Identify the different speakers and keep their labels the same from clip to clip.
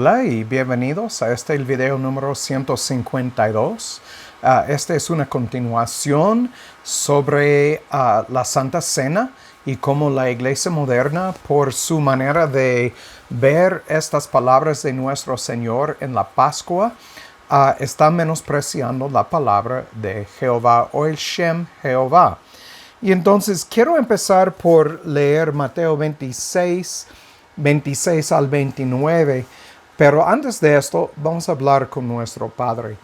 Speaker 1: Hola y bienvenidos a el video número 152. Esta es una continuación sobre la Santa Cena y cómo la Iglesia moderna, por su manera de ver estas palabras de nuestro Señor en la Pascua, está menospreciando la palabra de Jehová o el Shem Jehová. Y entonces quiero empezar por leer Mateo 26 al 29. Pero antes de esto, vamos a hablar con nuestro Padre.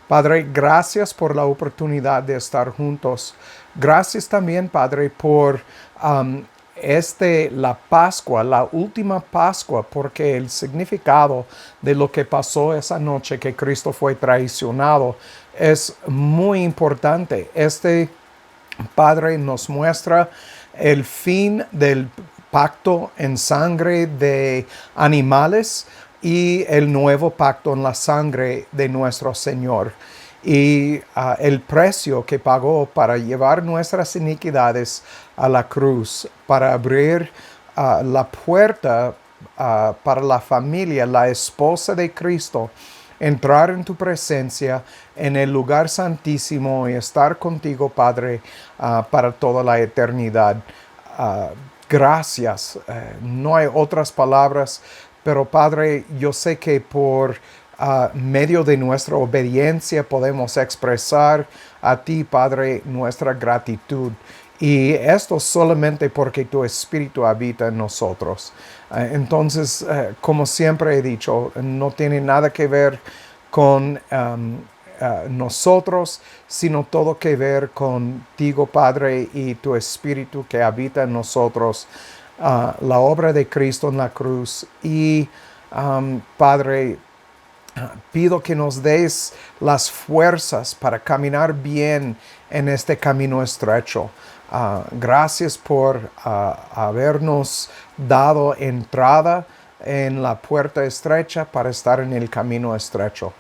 Speaker 1: Padre, gracias por la oportunidad de estar juntos. Gracias también, Padre, por la Pascua, la última Pascua, porque el significado de lo que pasó esa noche que Cristo fue traicionado es muy importante. Padre, nos muestra el fin del pacto en sangre de animales y el nuevo pacto en la sangre de nuestro Señor. Y el precio que pagó para llevar nuestras iniquidades a la cruz, para abrir la puerta para la familia, la esposa de Cristo, entrar en tu presencia en el lugar santísimo y estar contigo, Padre, para toda la eternidad. Gracias. No hay otras palabras, pero Padre, yo sé que por medio de nuestra obediencia podemos expresar a ti, Padre, nuestra gratitud. Y esto solamente porque tu Espíritu habita en nosotros. Entonces, como siempre he dicho, no tiene nada que ver con nosotros, sino todo que ver contigo, Padre, y tu Espíritu que habita en nosotros, la obra de Cristo en la cruz. Y, Padre, pido que nos des las fuerzas para caminar bien en este camino estrecho. Gracias por habernos dado entrada en la puerta estrecha para estar en el camino estrecho.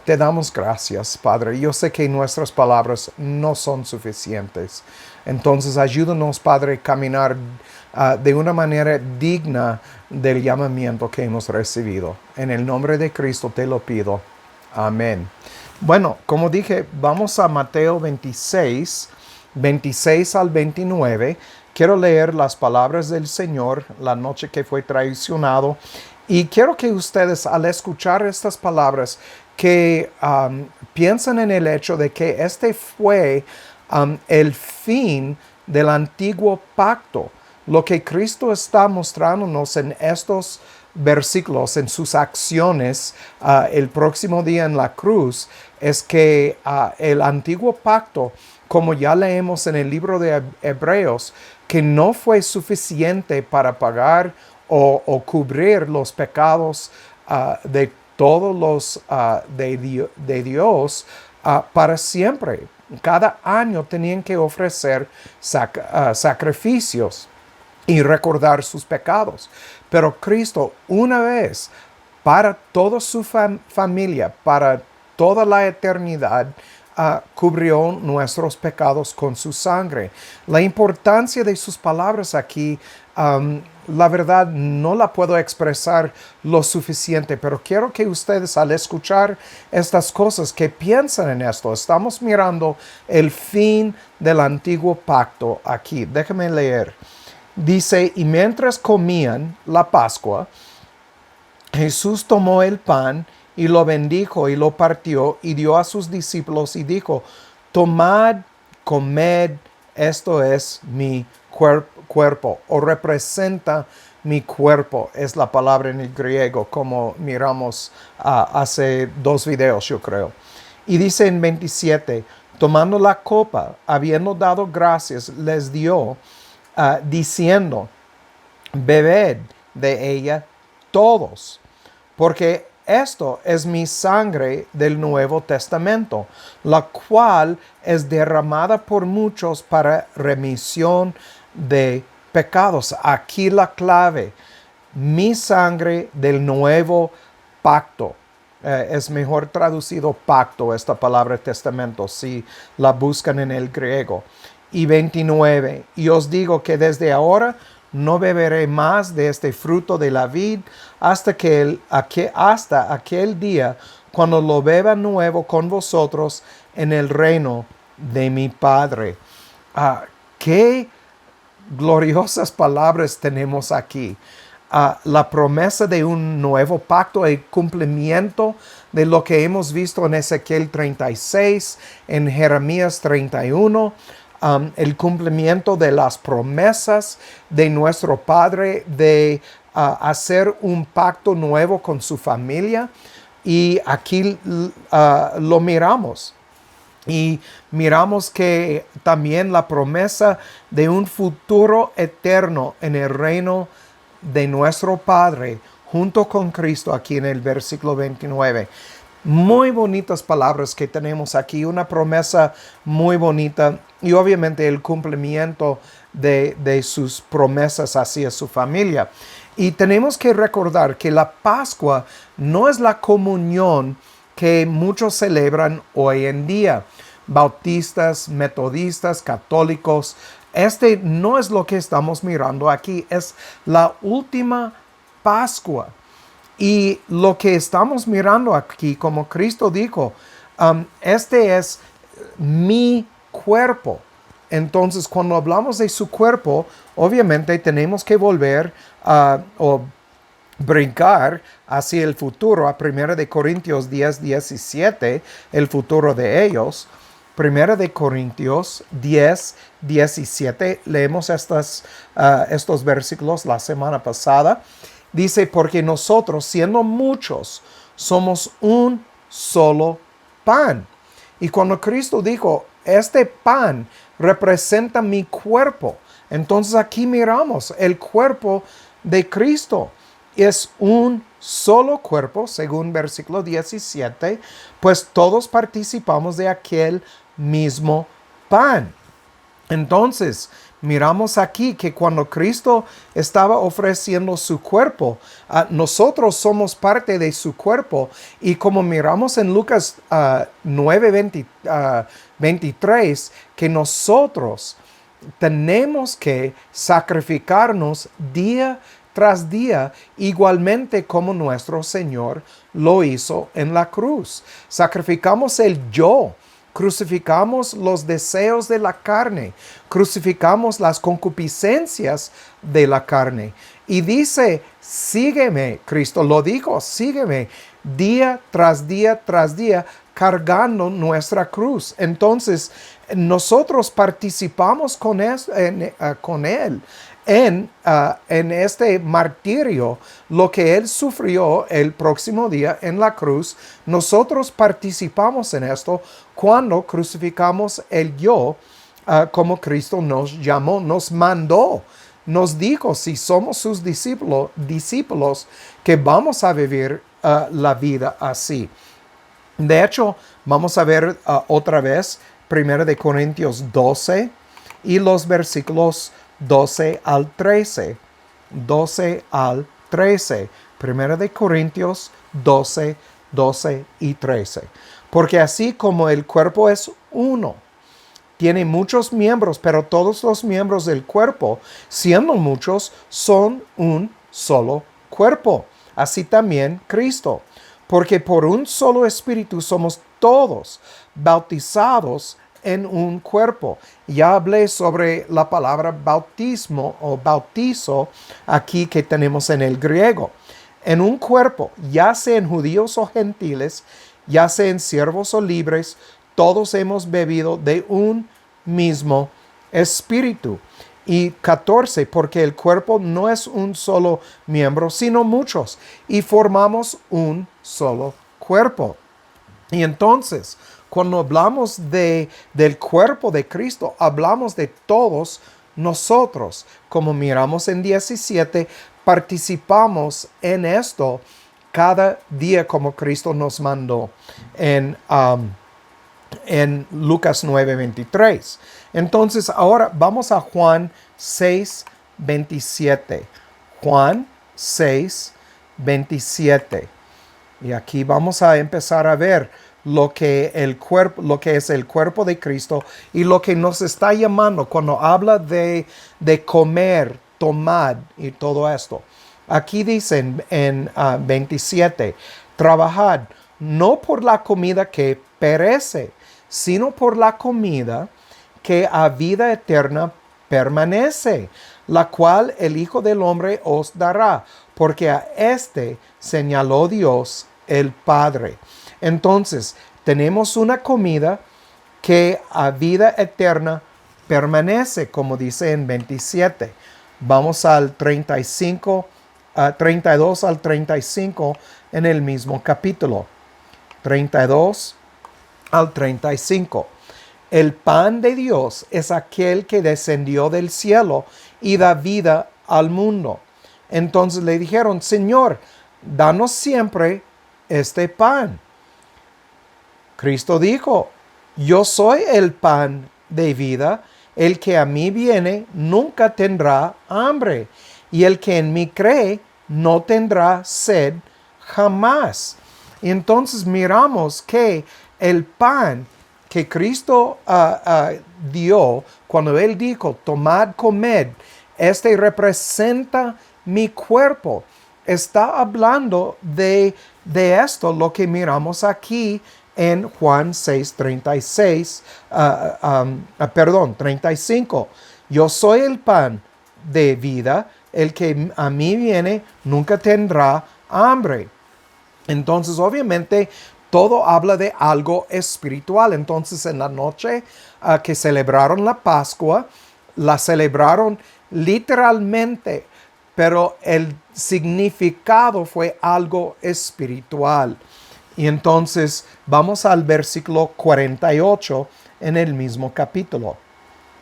Speaker 1: Te damos gracias, Padre. Yo sé que nuestras palabras no son suficientes. Entonces, ayúdanos, Padre, a caminar de una manera digna del llamamiento que hemos recibido. En el nombre de Cristo te lo pido. Amén. Bueno, como dije, vamos a Mateo 26 al 29. Quiero leer las palabras del Señor la noche que fue traicionado. Y quiero que ustedes, al escuchar estas palabras, que piensen en el hecho de que este fue el fin del antiguo pacto. Lo que Cristo está mostrándonos en estos versículos, en sus acciones, el próximo día en la cruz, es que el antiguo pacto, como ya leemos en el libro de Hebreos, que no fue suficiente para pagar o cubrir los pecados de todos los de Dios para siempre. Cada año tenían que ofrecer sacrificios y recordar sus pecados. Pero Cristo, una vez, para toda su familia, para toda la eternidad, cubrió nuestros pecados con su sangre. La importancia de sus palabras aquí, la verdad no la puedo expresar lo suficiente, pero quiero que ustedes, al escuchar estas cosas, que piensen en esto. Estamos mirando el fin del antiguo pacto aquí. Déjame leer. Dice: y mientras comían la Pascua, Jesús tomó el pan y lo bendijo y lo partió y dio a sus discípulos y dijo: tomad, comed, esto es mi cuerpo, o representa mi cuerpo, es la palabra en el griego, como miramos hace 2 videos, yo creo. Y dice en 27, tomando la copa, habiendo dado gracias, les dio, diciendo: bebed de ella todos, porque esto es mi sangre del Nuevo Testamento, la cual es derramada por muchos para remisión de pecados. Aquí la clave: mi sangre del nuevo pacto. Es mejor traducido pacto, esta palabra testamento, si la buscan en el griego. Y 29, y os digo que desde ahora no beberé más de este fruto de la vid hasta aquel día cuando lo beba nuevo con vosotros en el reino de mi Padre. Qué gloriosas palabras tenemos aquí. La promesa de un nuevo pacto, el cumplimiento de lo que hemos visto en Ezequiel 36, en Jeremías 31, el cumplimiento de las promesas de nuestro Padre de hacer un pacto nuevo con su familia. Y aquí lo miramos. Y miramos que también la promesa de un futuro eterno en el reino de nuestro Padre junto con Cristo aquí en el versículo 29. Muy bonitas palabras que tenemos aquí, una promesa muy bonita y obviamente el cumplimiento de sus promesas hacia su familia. Y tenemos que recordar que la Pascua no es la comunión que muchos celebran hoy en día. Bautistas, metodistas, católicos. Este no es lo que estamos mirando aquí. Es la última Pascua. Y lo que estamos mirando aquí, como Cristo dijo, este es mi cuerpo. Entonces, cuando hablamos de su cuerpo, obviamente tenemos que volver o brincar hacia el futuro, a 1 de Corintios 10, 17, el futuro de ellos. 1 de Corintios 10, 17, leemos estos versículos la semana pasada. Dice, porque nosotros, siendo muchos, somos un solo pan. Y cuando Cristo dijo, este pan representa mi cuerpo, entonces aquí miramos el cuerpo de Cristo. Es un solo cuerpo, según versículo 17, pues todos participamos de aquel mismo pan. Entonces, miramos aquí que cuando Cristo estaba ofreciendo su cuerpo, nosotros somos parte de su cuerpo. Y como miramos en Lucas 9, 23, que nosotros tenemos que sacrificarnos día tras día, igualmente como nuestro Señor lo hizo en la cruz. Sacrificamos el yo. Crucificamos los deseos de la carne, crucificamos las concupiscencias de la carne. Y dice, sígueme, Cristo lo dijo, sígueme día tras día tras día, cargando nuestra cruz. Entonces, nosotros participamos con Él en este martirio, lo que Él sufrió el próximo día en la cruz. Nosotros participamos en esto cuando crucificamos el yo, como Cristo nos llamó, nos mandó, nos dijo, si somos sus discípulos, que vamos a vivir la vida así. De hecho, vamos a ver otra vez 1 de Corintios 12 y los versículos 12 al 13. 12 al 13. 1 de Corintios 12, 12 y 13. Porque así como el cuerpo es uno, tiene muchos miembros, pero todos los miembros del cuerpo, siendo muchos, son un solo cuerpo. Así también Cristo. Porque por un solo espíritu somos todos bautizados en un cuerpo. Ya hablé sobre la palabra bautismo o bautizo aquí que tenemos en el griego. En un cuerpo, ya sean judíos o gentiles, ya sean siervos o libres, todos hemos bebido de un mismo espíritu. Y 14, porque el cuerpo no es un solo miembro, sino muchos, y formamos un solo cuerpo. Y entonces, cuando hablamos del cuerpo de Cristo, hablamos de todos nosotros. Como miramos en 17, participamos en esto cada día como Cristo nos mandó en Lucas 9, 23. Entonces, ahora vamos a Juan 6, 27. Juan 6, 27. Y aquí vamos a empezar a ver lo que es el cuerpo de Cristo y lo que nos está llamando cuando habla de comer tomad y todo esto. Aquí dicen en 27, trabajad no por la comida que perece, sino por la comida que a vida eterna permanece, la cual el Hijo del Hombre os dará, porque a éste señaló Dios el Padre. Entonces, tenemos una comida que a vida eterna permanece, como dice en 27. Vamos al 35, 32 al 35 en el mismo capítulo. 32 al 35. El pan de Dios es aquel que descendió del cielo y da vida al mundo. Entonces le dijeron, Señor, danos siempre este pan. Cristo dijo, yo soy el pan de vida, el que a mí viene nunca tendrá hambre, y el que en mí cree no tendrá sed jamás. Y entonces miramos que el pan que Cristo dio, cuando Él dijo, tomad, comed, este representa mi cuerpo. Está hablando de esto, lo que miramos aquí en Juan 6:36, 35. Yo soy el pan de vida, el que a mí viene nunca tendrá hambre. Entonces, obviamente, todo habla de algo espiritual. Entonces, en la noche que celebraron la Pascua, la celebraron literalmente, pero el significado fue algo espiritual. Y entonces, vamos al versículo 48 en el mismo capítulo.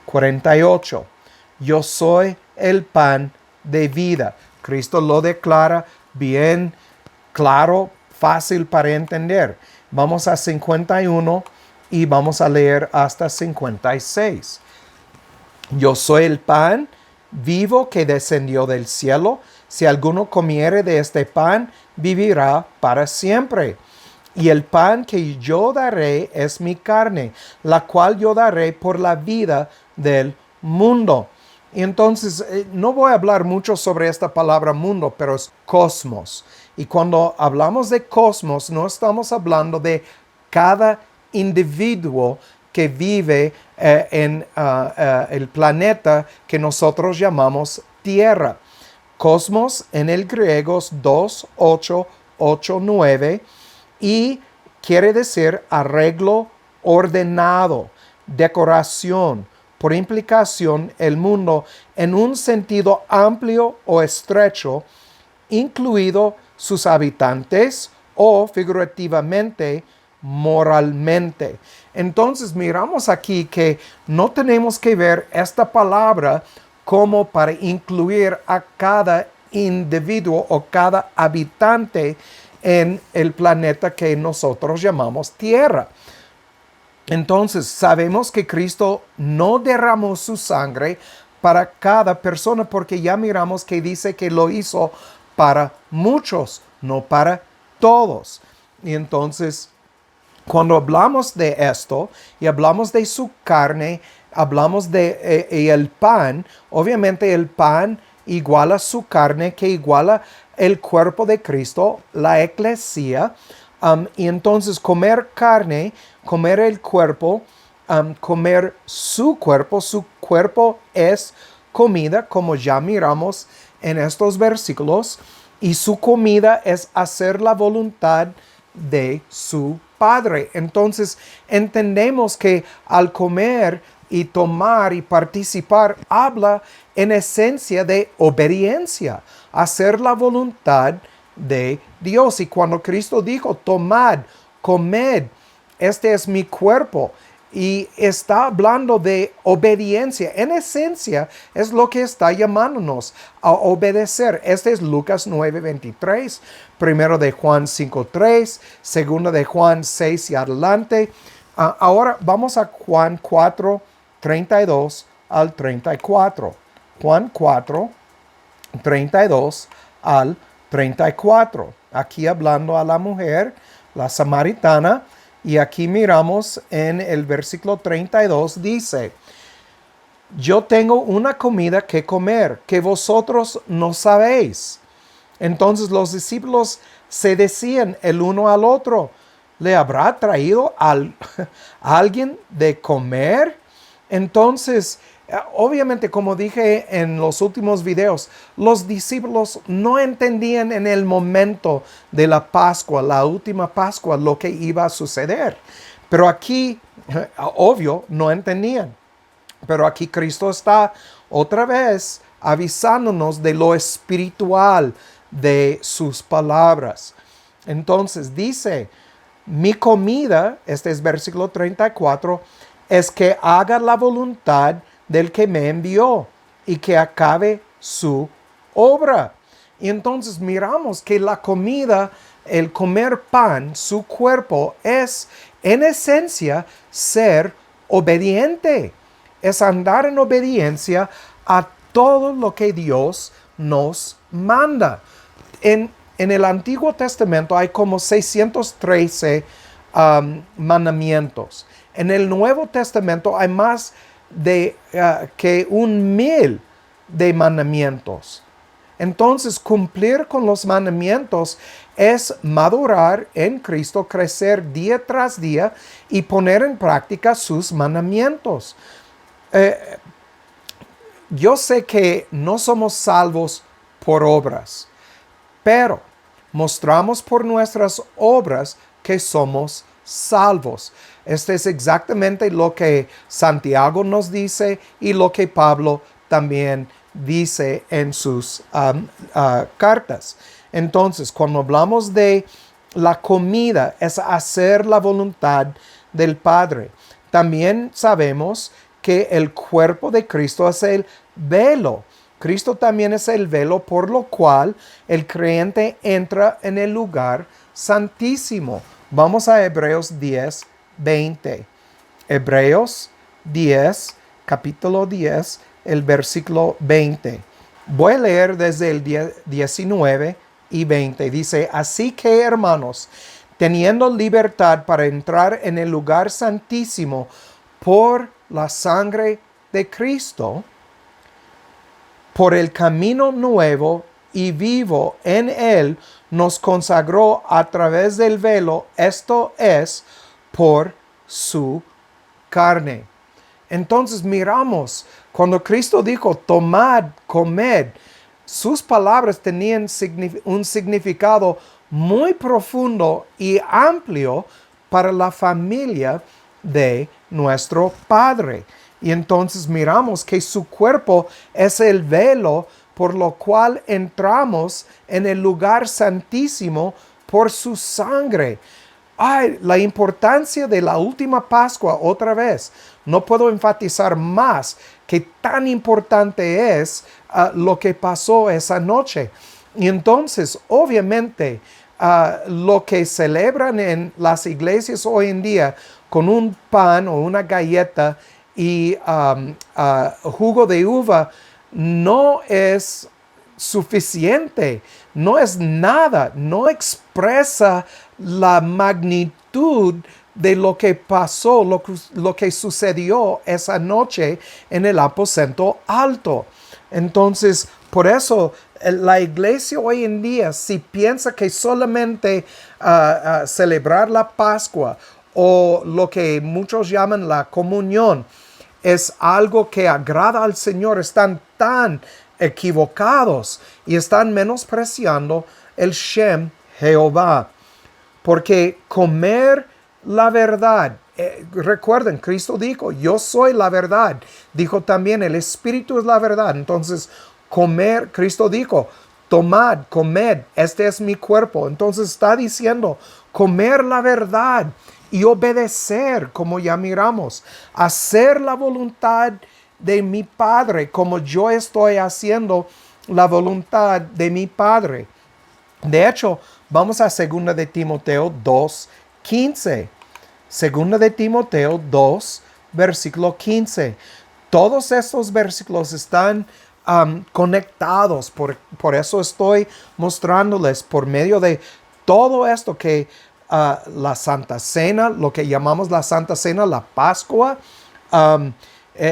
Speaker 1: 48. Yo soy el pan de vida. Cristo lo declara bien claro, fácil para entender. Vamos a 51 y vamos a leer hasta 56. Yo soy el pan vivo que descendió del cielo. Si alguno comiere de este pan, vivirá para siempre. Y el pan que yo daré es mi carne, la cual yo daré por la vida del mundo. Y entonces, no voy a hablar mucho sobre esta palabra mundo, pero es cosmos. Y cuando hablamos de cosmos, no estamos hablando de cada individuo que vive en el planeta que nosotros llamamos Tierra. Cosmos en el griego es 2:889 y quiere decir arreglo ordenado, decoración. Por implicación, el mundo en un sentido amplio o estrecho, incluido sus habitantes o figurativamente, moralmente. Entonces miramos aquí que no tenemos que ver esta palabra como para incluir a cada individuo o cada habitante en el planeta que nosotros llamamos Tierra. Entonces sabemos que Cristo no derramó su sangre para cada persona, porque ya miramos que dice que lo hizo para muchos, no para todos. Y entonces, cuando hablamos de esto y hablamos de su carne, hablamos de el pan, obviamente el pan iguala su carne, que iguala el cuerpo de Cristo, la eclesia. Y entonces comer carne, comer el cuerpo, comer su cuerpo es comida, como ya miramos en estos versículos, y su comida es hacer la voluntad de su Padre. Entonces entendemos que al comer y tomar y participar habla en esencia de obediencia, hacer la voluntad de Dios. Y cuando Cristo dijo, tomad, comed, este es mi cuerpo, y está hablando de obediencia. En esencia es lo que está llamándonos a obedecer. Este es Lucas 9:23, primero de Juan 5:3, segundo de Juan 6 y adelante. Ahora vamos a Juan 4:32 al 34. Juan 4:32 al 34. Aquí hablando a la mujer, la samaritana. Y aquí miramos en el versículo 32, dice, yo tengo una comida que comer que vosotros no sabéis. Entonces los discípulos se decían el uno al otro, ¿le habrá traído a alguien de comer? Entonces, obviamente, como dije en los últimos videos, los discípulos no entendían en el momento de la Pascua, la última Pascua, lo que iba a suceder. Pero aquí, obvio, no entendían. Pero aquí Cristo está otra vez avisándonos de lo espiritual de sus palabras. Entonces dice, mi comida, este es versículo 34, es que haga la voluntad del que me envió y que acabe su obra. Y entonces miramos que la comida, el comer pan, su cuerpo, es en esencia ser obediente. Es andar en obediencia a todo lo que Dios nos manda. En el Antiguo Testamento hay como 613 mandamientos. En el Nuevo Testamento hay más de que 1,000 de mandamientos. Entonces, cumplir con los mandamientos es madurar en Cristo, crecer día tras día y poner en práctica sus mandamientos. Yo sé que no somos salvos por obras, pero mostramos por nuestras obras que somos salvos. Este es exactamente lo que Santiago nos dice y lo que Pablo también dice en sus cartas. Entonces, cuando hablamos de la comida, es hacer la voluntad del Padre. También sabemos que el cuerpo de Cristo es el velo. Cristo también es el velo por lo cual el creyente entra en el lugar santísimo. Vamos a Hebreos 10, 20. Hebreos 10, capítulo 10, el versículo 20. Voy a leer desde el 19 y 20. Dice, así que hermanos, teniendo libertad para entrar en el lugar santísimo por la sangre de Cristo, por el camino nuevo y vivo en él, nos consagró a través del velo, esto es, por su carne. Entonces miramos, cuando Cristo dijo, tomad, comed, sus palabras tenían un significado muy profundo y amplio para la familia de nuestro Padre. Y entonces miramos que su cuerpo es el velo por lo cual entramos en el lugar santísimo por su sangre. Ay, la importancia de la última Pascua otra vez. No puedo enfatizar más que tan importante es lo que pasó esa noche. Y entonces, obviamente, lo que celebran en las iglesias hoy en día con un pan o una galleta y jugo de uva no es suficiente, no es nada, no expresa la magnitud de lo que pasó, lo que sucedió esa noche en el aposento alto. Entonces, por eso la iglesia hoy en día, si piensa que solamente celebrar la Pascua o lo que muchos llaman la comunión es algo que agrada al Señor, están tan equivocados y están menospreciando el Shem Jehová. Porque comer la verdad, recuerden, Cristo dijo, yo soy la verdad. Dijo también, el Espíritu es la verdad. Entonces, comer, Cristo dijo, tomad, comed, este es mi cuerpo. Entonces está diciendo, comer la verdad y obedecer, como ya miramos, hacer la voluntad de mi Padre, como yo estoy haciendo la voluntad de mi Padre. De hecho, vamos a 2 de Timoteo 2, 15. 2 de Timoteo 2, versículo 15. Todos estos versículos están conectados, por eso estoy mostrándoles por medio de todo esto que la Santa Cena, lo que llamamos la Santa Cena, la Pascua,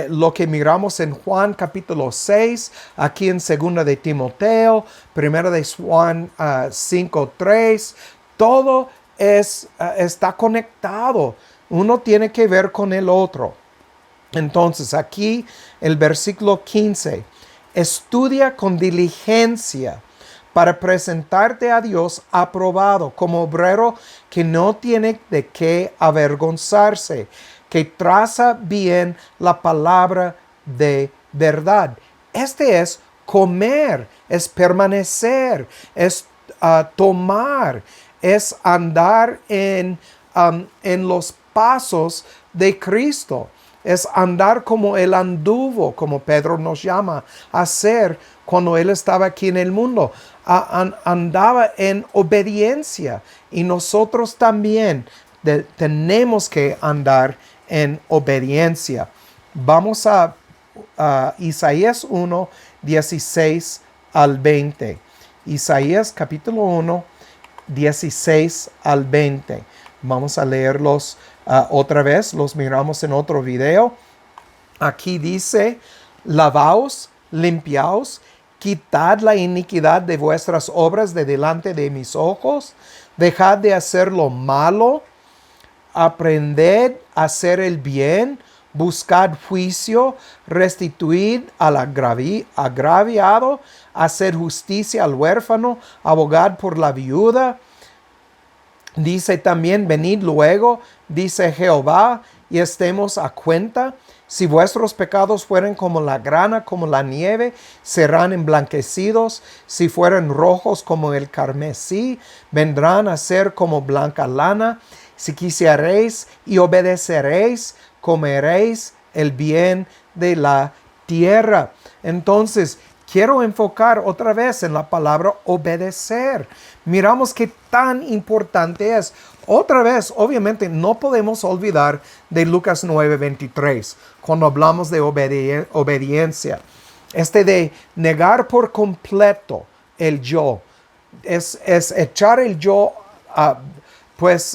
Speaker 1: lo que miramos en Juan capítulo 6, aquí en 2 de Timoteo, 1 de Juan 5:3, todo está conectado. Uno tiene que ver con el otro. Entonces aquí el versículo 15, estudia con diligencia para presentarte a Dios aprobado como obrero que no tiene de qué avergonzarse, que traza bien la palabra de verdad. Este es comer, es permanecer, es tomar, es andar en los pasos de Cristo. Es andar como Él anduvo, como Pedro nos llama a hacer cuando Él estaba aquí en el mundo. Andaba en obediencia y nosotros también tenemos que andar en obediencia. Vamos a Isaías 1, 16 al 20. Isaías capítulo 1, 16 al 20. Vamos a leerlos otra vez, los miramos en otro video. Aquí dice, lavaos, limpiaos, quitad la iniquidad de vuestras obras de delante de mis ojos, dejad de hacer lo malo, aprended a hacer el bien, buscad juicio, restituid al agraviado, hacer justicia al huérfano, abogad por la viuda. Dice también, venid luego, dice Jehová, y estemos a cuenta. Si vuestros pecados fueren como la grana, como la nieve, serán emblanquecidos. Si fueren rojos como el carmesí, vendrán a ser como blanca lana. Si quisiereis y obedeceréis, comeréis el bien de la tierra. Entonces, quiero enfocar otra vez en la palabra obedecer. Miramos qué tan importante es. Otra vez, obviamente, no podemos olvidar de Lucas 9:23, cuando hablamos de obediencia. De negar por completo el yo. Es echar el yo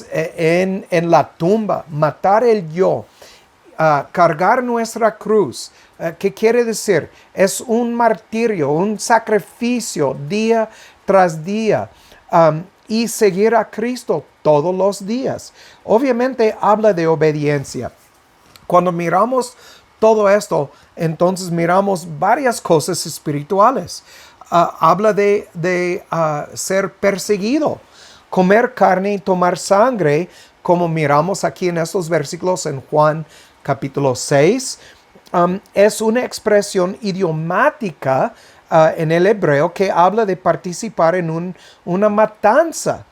Speaker 1: en la tumba, matar el yo. Cargar nuestra cruz. ¿Qué quiere decir? Es un martirio, un sacrificio día tras día. Y seguir a Cristo todos los días. Obviamente habla de obediencia. Cuando miramos todo esto, entonces miramos varias cosas espirituales. Habla de ser perseguido, comer carne y tomar sangre, como miramos aquí en estos versículos en Juan capítulo 6. Es una expresión idiomática en el hebreo que habla de participar en una matanza.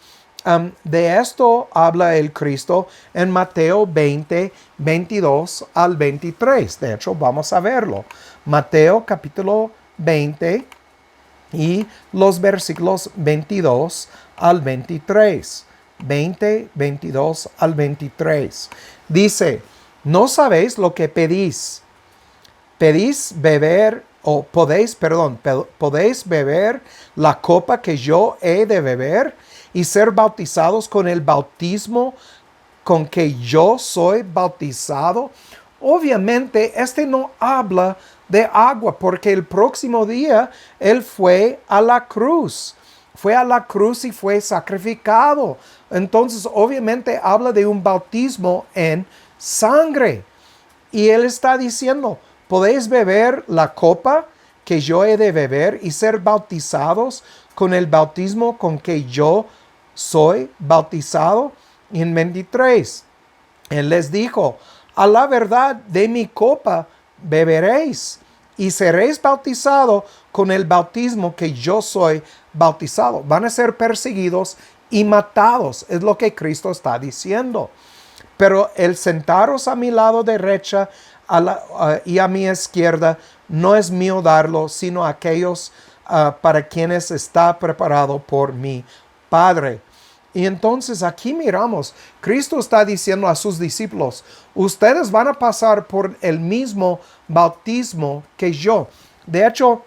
Speaker 1: De esto habla el Cristo en Mateo 20, 22 al 23. De hecho, vamos a verlo. Mateo capítulo 20 y los versículos 22 al 23. 20, 22 al 23. Dice, ¿no sabéis lo que pedís? Podéis beber la copa que yo he de beber y ser bautizados con el bautismo con que yo soy bautizado. Obviamente, no habla de agua, porque el próximo día Él fue a la cruz. Fue a la cruz y fue sacrificado. Entonces, obviamente, habla de un bautismo en sangre. Y Él está diciendo, podéis beber la copa que yo he de beber y ser bautizados con el bautismo con que yo soy bautizado. Y en 23, Él les dijo, a la verdad de mi copa beberéis y seréis bautizados con el bautismo que yo soy bautizado. Van a ser perseguidos y matados, es lo que Cristo está diciendo. Pero el sentaros a mi lado derecha y a mi izquierda no es mío darlo, sino aquellos para quienes está preparado por mi Padre. Y entonces aquí miramos, Cristo está diciendo a sus discípulos, ustedes van a pasar por el mismo bautismo que yo. De hecho,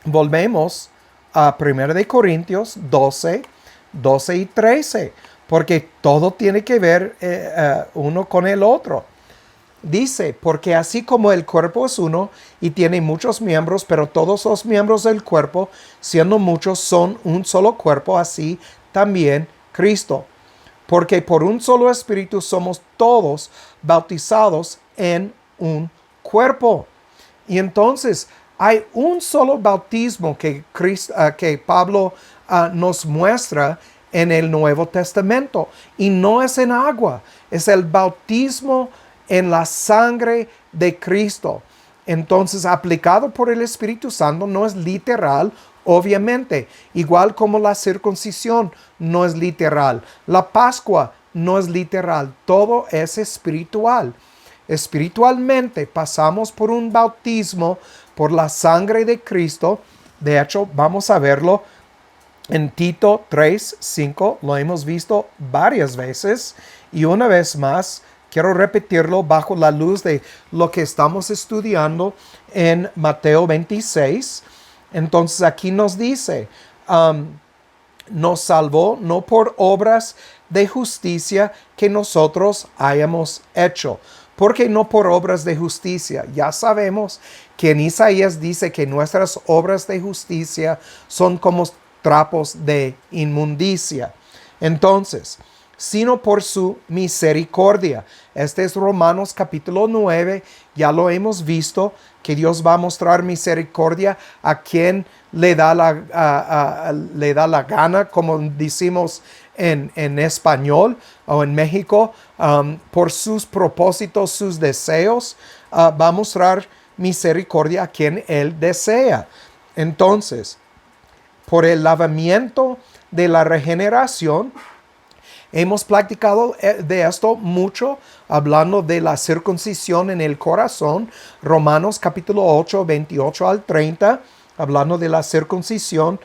Speaker 1: volvemos a 1 de Corintios 12, 12 y 13, porque todo tiene que ver uno con el otro. Dice, porque así como el cuerpo es uno y tiene muchos miembros, pero todos los miembros del cuerpo, siendo muchos, son un solo cuerpo, así también Cristo. Porque por un solo espíritu somos todos bautizados en un cuerpo. Y entonces hay un solo bautismo que Pablo nos muestra en el Nuevo Testamento. Y no es en agua, es el bautismo en la sangre de Cristo. Entonces, aplicado por el Espíritu Santo, no es literal, obviamente. Igual como la circuncisión no es literal. La Pascua no es literal. Todo es espiritual. Espiritualmente pasamos por un bautismo por la sangre de Cristo. De hecho, vamos a verlo en Tito 3:5. Lo hemos visto varias veces. Y una vez más, quiero repetirlo bajo la luz de lo que estamos estudiando en Mateo 26. Entonces aquí nos dice, nos salvó no por obras de justicia que nosotros hayamos hecho. ¿Por qué no por obras de justicia? Ya sabemos que en Isaías dice que nuestras obras de justicia son como trapos de inmundicia. Entonces, sino por su misericordia. Este es Romanos capítulo 9. Ya lo hemos visto, que Dios va a mostrar misericordia a quien le da la gana, como decimos en español o en México, por sus propósitos, sus deseos, va a mostrar misericordia a quien Él desea. Entonces, por el lavamiento de la regeneración, hemos practicado de esto mucho, hablando de la circuncisión en el corazón. Romanos capítulo 8, 28 al 30, hablando de la circuncisión.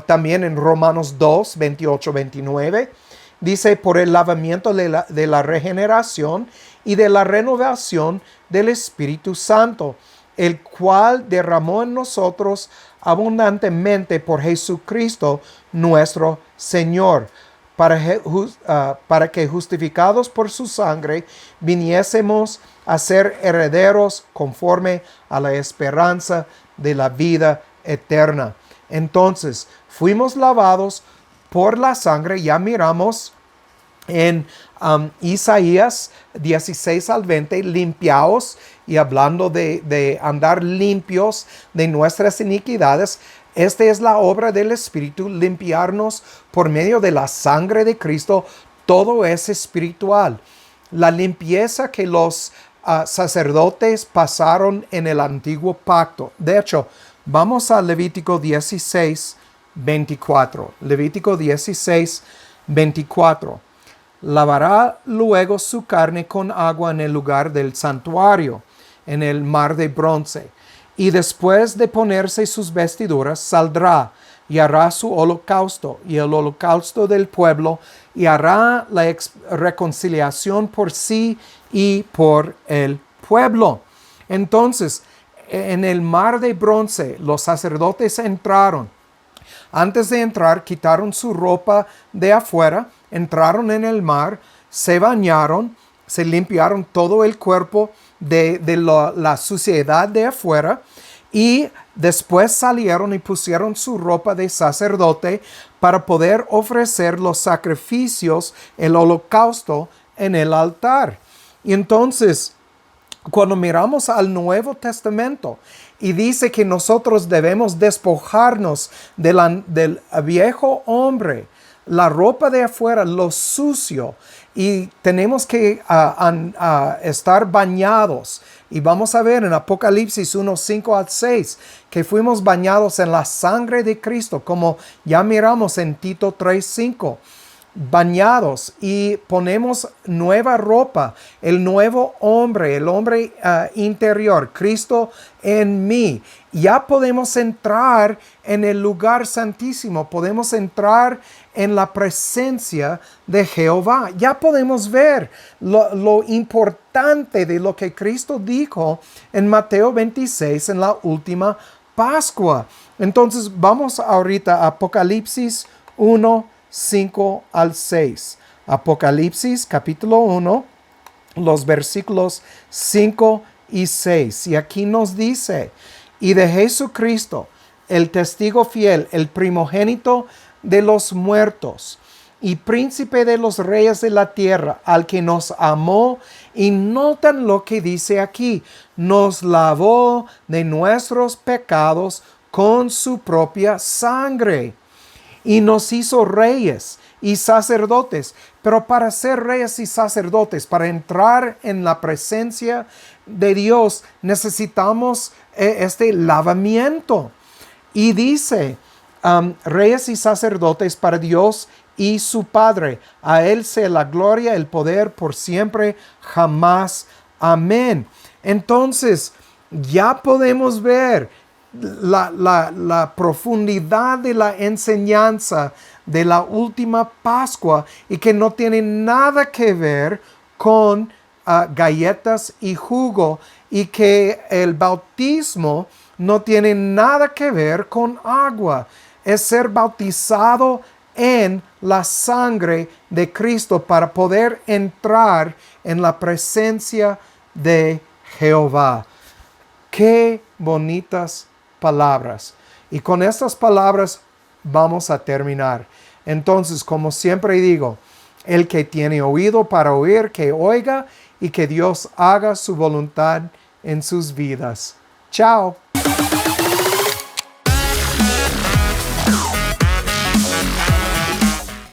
Speaker 1: También en Romanos 2, 28, 29. Dice, por el lavamiento de la regeneración y de la renovación del Espíritu Santo, el cual derramó en nosotros abundantemente por Jesucristo nuestro Señor, para que justificados por su sangre viniésemos a ser herederos conforme a la esperanza de la vida eterna. Entonces, fuimos lavados por la sangre. Ya miramos en Isaías 16 al 20, limpiaos, y hablando de andar limpios de nuestras iniquidades. Esta es la obra del Espíritu, limpiarnos por medio de la sangre de Cristo. Todo es espiritual. La limpieza que los sacerdotes pasaron en el antiguo pacto. De hecho, vamos a Levítico 16, 24. Levítico 16, 24. Lavará luego su carne con agua en el lugar del santuario, en el mar de bronce. Y después de ponerse sus vestiduras, saldrá y hará su holocausto y el holocausto del pueblo, y hará la reconciliación por sí y por el pueblo. Entonces, en el mar de bronce, los sacerdotes entraron. Antes de entrar, quitaron su ropa de afuera, entraron en el mar, se bañaron, se limpiaron todo el cuerpo de la suciedad de afuera, y después salieron y pusieron su ropa de sacerdote para poder ofrecer los sacrificios, el holocausto en el altar. Y entonces, cuando miramos al Nuevo Testamento y dice que nosotros debemos despojarnos del viejo hombre, la ropa de afuera, lo sucio, y tenemos que estar bañados. Y vamos a ver en Apocalipsis 1, 5 al 6 que fuimos bañados en la sangre de Cristo, como ya miramos en Tito 3, 5. Bañados, y ponemos nueva ropa, el nuevo hombre, el hombre interior, Cristo en mí. Ya podemos entrar en el lugar santísimo, podemos entrar en la presencia de Jehová. Ya podemos ver lo importante de lo que Cristo dijo en Mateo 26 en la última Pascua. Entonces vamos ahorita a Apocalipsis 1, 5 al 6. Apocalipsis capítulo 1, los versículos 5 y 6. Y aquí nos dice, y de Jesucristo, el testigo fiel, el primogénito de los muertos y príncipe de los reyes de la tierra, al que nos amó, y notan lo que dice aquí, nos lavó de nuestros pecados con su propia sangre y nos hizo reyes y sacerdotes. Pero para ser reyes y sacerdotes, para entrar en la presencia de Dios, necesitamos este lavamiento. Y dice, reyes y sacerdotes para Dios y su Padre. A Él sea la gloria, el poder por siempre, jamás. Amén. Entonces, ya podemos ver la profundidad de la enseñanza de la última Pascua y que no tiene nada que ver con galletas y jugo, y que el bautismo no tiene nada que ver con agua. Es ser bautizado en la sangre de Cristo para poder entrar en la presencia de Jehová. Qué bonitas palabras. Y con estas palabras vamos a terminar. Entonces, como siempre digo, el que tiene oído para oír, que oiga, y que Dios haga su voluntad en sus vidas. Chao.